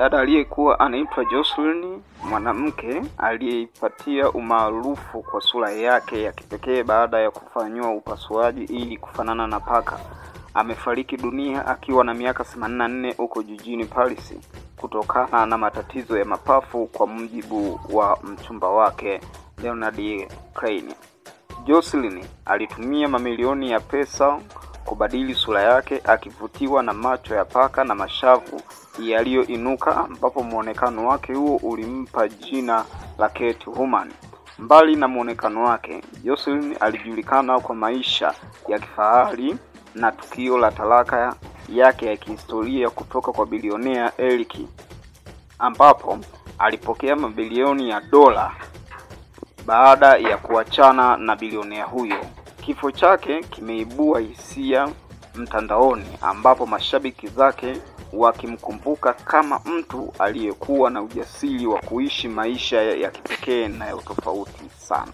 Dada aliyekuwa anaitwa Jocelyn, mwanamke aliyeipatia umaarufu kwa sura yake ya kipekee baada ya kufanywa upasuaji ili kufanana na paka, amefariki dunia akiwa na miaka 84 huko jijini Paris kutokana na matatizo ya mapafu, kwa mujibu wa mchumba wake Leonard Klein. Jocelyn alitumia mamilioni ya pesa kubadili sura yake, akivutiwa na macho ya paka na mashavu yaliyoinuka, ambapo muonekano wake huo ulimpa jina la Catwoman. Mbali na muonekano wake, Jocelyn alijulikana kwa maisha ya kifahari na tukio la talaka yake ya kihistoria kutoka kwa bilionea Eric, ambapo alipokea mabilioni ya dola baada ya kuachana na bilionea huyo. Kifo chake kimeibua hisia mtandaoni, ambapo mashabiki zake wakimkumbuka kama mtu aliyekuwa na ujasiri wa kuishi maisha ya kipekee na ya tofauti sana.